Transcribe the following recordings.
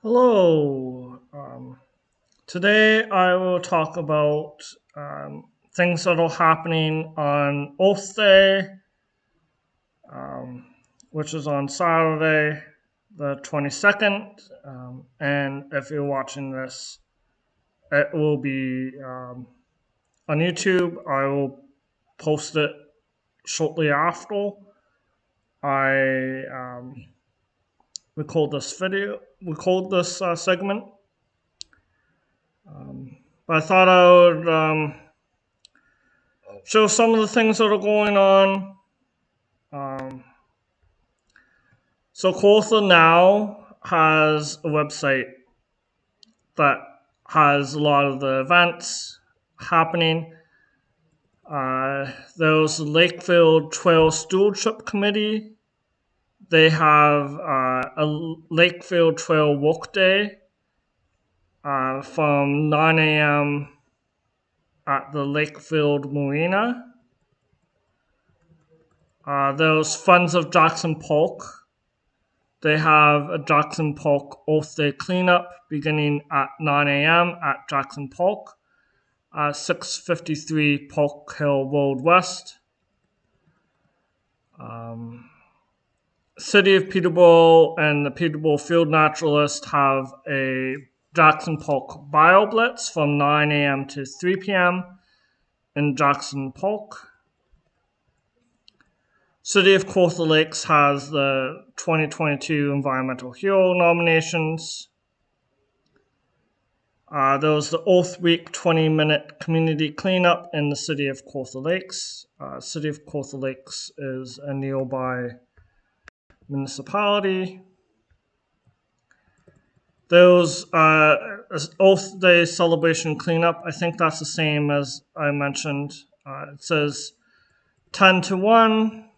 Hello. Today I will talk about things that are happening on Oath Day, um, which is on Saturday, the 22nd. And if you're watching this, it will be on YouTube. I will post it shortly after I record this segment. But I thought I would show some of the things that are going on. Um, so Quotha now has a website that has a lot of the events happening. There's the Lakefield Trail Stewardship Committee. They have a Lakefield Trail Walk Day from 9 a.m. at the Lakefield Marina. There's Friends of Jackson Polk. They have a Jackson Polk Oath Day cleanup beginning at 9 a.m. at Jackson Polk, 653 Polk Hill Road West. City of Peterborough and the Peterborough Field Naturalist have a Jackson Polk Bio Blitz from 9 a.m. to 3 p.m. in Jackson Polk. City of Quotha Lakes has the 2022 Environmental Hero nominations. There was the Oath Week 20-minute community cleanup in the City of Quotha Lakes. City of Quotha Lakes is a nearby municipality. There was Oath Day celebration cleanup. I think that's the same as I mentioned. It says 10 to 1.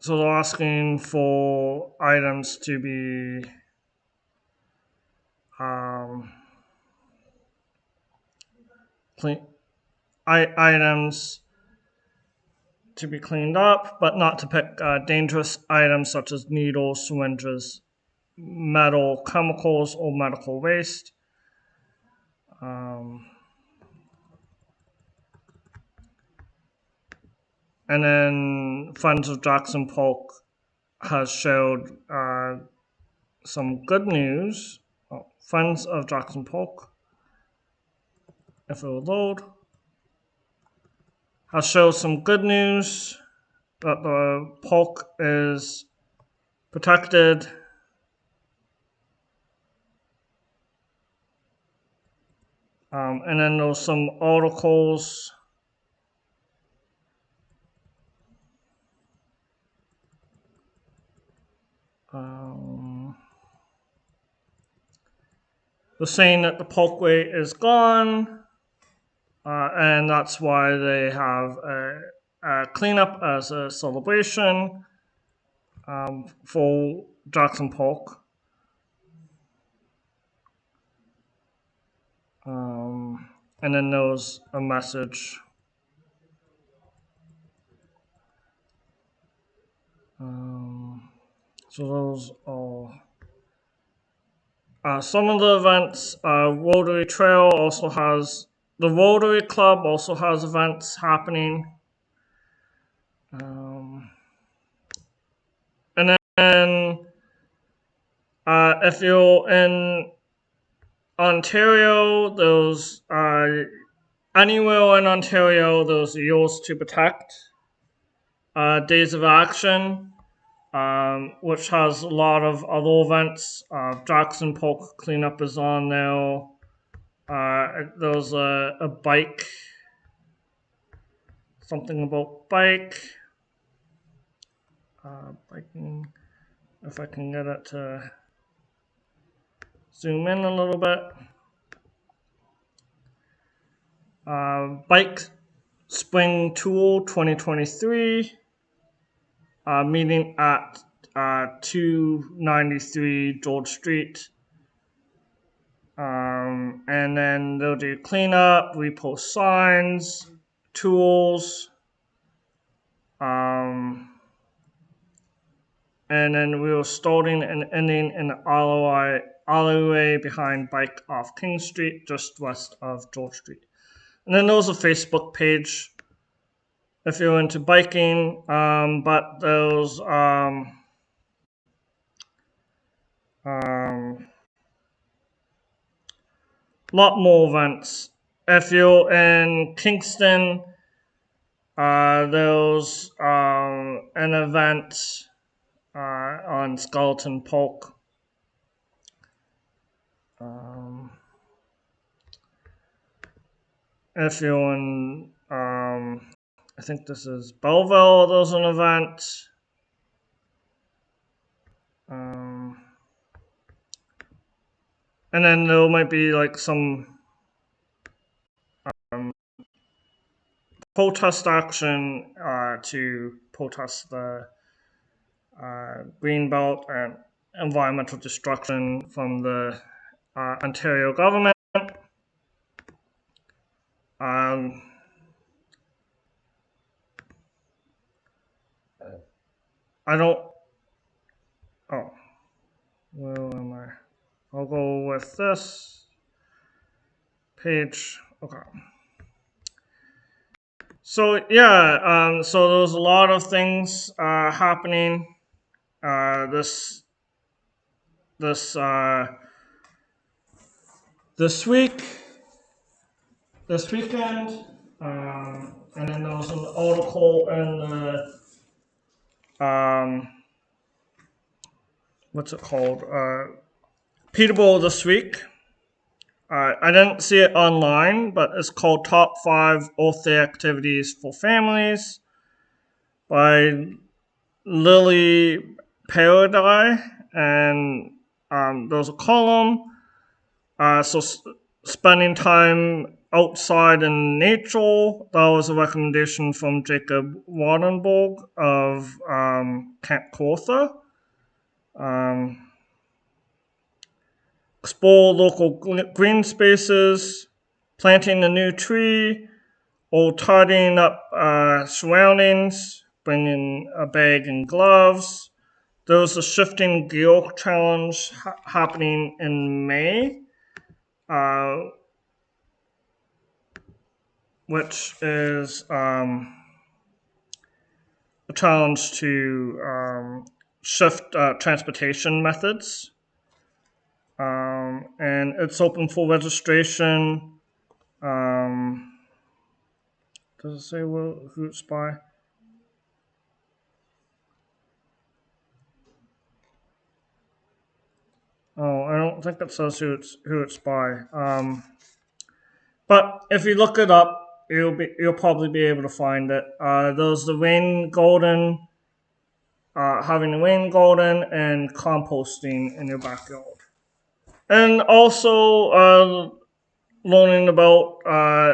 So they're asking for items to be items to be cleaned up, but not to pick dangerous items such as needles, syringes, metal, chemicals, or medical waste. And then Friends of Jackson Polk has showed some good news. Friends of Jackson Polk, if it will load, has showed some good news that the polk is protected. And then there's some articles. They're saying that the parkway is gone, and that's why they have a cleanup as a celebration for Jackson Polk. And then there's a message. So those are some of the events. Rotary Trail also has, the Rotary Club also has events happening. And then if you're in Ontario, there's anywhere in Ontario, there's Yours to Protect Days of Action, which has a lot of other events. Jackson Polk cleanup is on there. There's a bike, something about bike, biking. If I can get it to zoom in a little bit. Bike Spring Tour 2023, meeting at 293 George Street. And then they'll do cleanup, repost signs, tools. And then we were starting and ending in the alleyway behind Bike off King Street, just west of George Street. And then there was a Facebook page if you're into biking, but there's lot more events. If you're in Kingston, there's an event on Skeleton Park. If you're in, I think this is Belleville, there's an event. And then there might be like some protest action to protest the green belt and environmental destruction from the Ontario government. I don't. Oh, where am I? I'll go with this page. Okay. So yeah, so there's a lot of things happening this this week, this weekend, and then there was an article in the what's it called? Peterborough this week. I didn't see it online, but it's called Top 5 Earthday Activities for Families by Lily Paradise. And there's a column. So spending time outside in nature, that was a recommendation from Jacob Wardenberg of Camp Cortha. Explore local green spaces, planting a new tree, or tidying up surroundings, bringing a bag and gloves. There's a shifting gear challenge happening in May, which is a challenge to shift transportation methods. And it's open for registration. Does it say who it's by? Oh, I don't think it says who it's by. But if you look it up, you'll probably be able to find it. There's the rain garden, having the rain garden, and composting in your backyard, and also learning about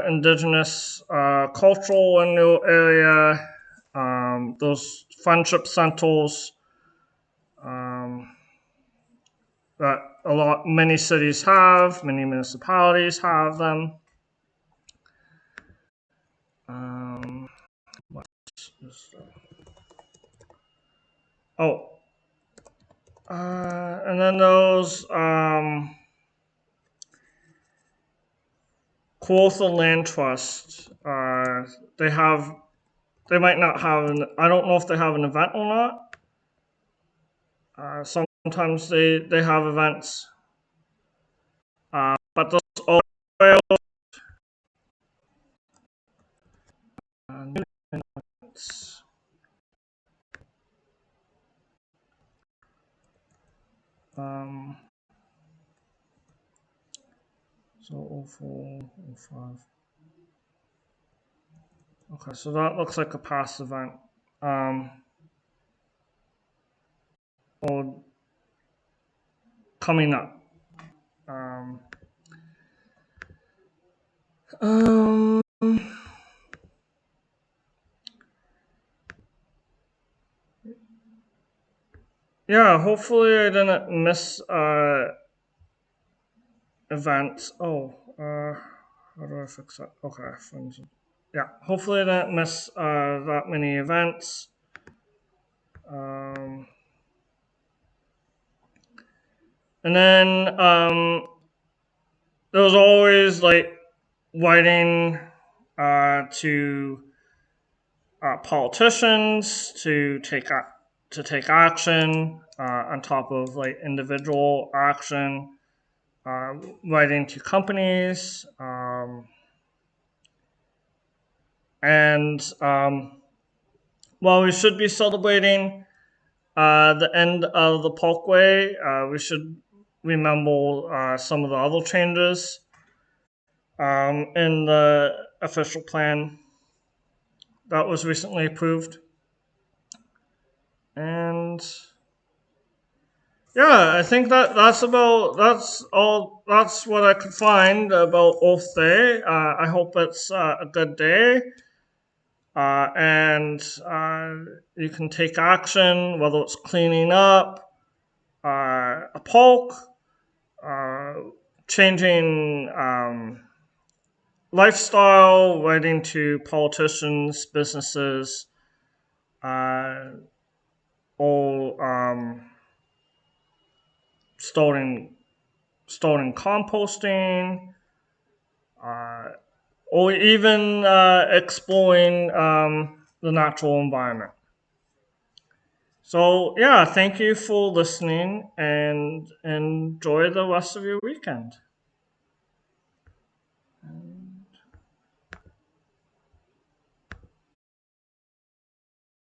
indigenous culture in your area. Those friendship centers that many cities have, many municipalities have them. And then those Kawartha Land Trust. They might not have I don't know if they have an event or not. Sometimes they have events, but those all events. So 04, 05. Okay, so that looks like a past event. Or coming up. Yeah, hopefully I didn't miss events. Oh, how do I fix that? Okay, friends. yeah, hopefully I didn't miss that many events. Um, and then there was always like writing to politicians to take action on top of like individual action, uh, writing to companies, and while we should be celebrating the end of the Parkway, we should remember some of the other changes in the official plan that was recently approved. And yeah, I think that's what I could find about Earth Day. I hope it's a good day, and you can take action, whether it's cleaning up a park, uh, changing lifestyle, writing to politicians, businesses, uh, or starting composting, uh, or even exploring the natural environment. So yeah, thank you for listening and enjoy the rest of your weekend.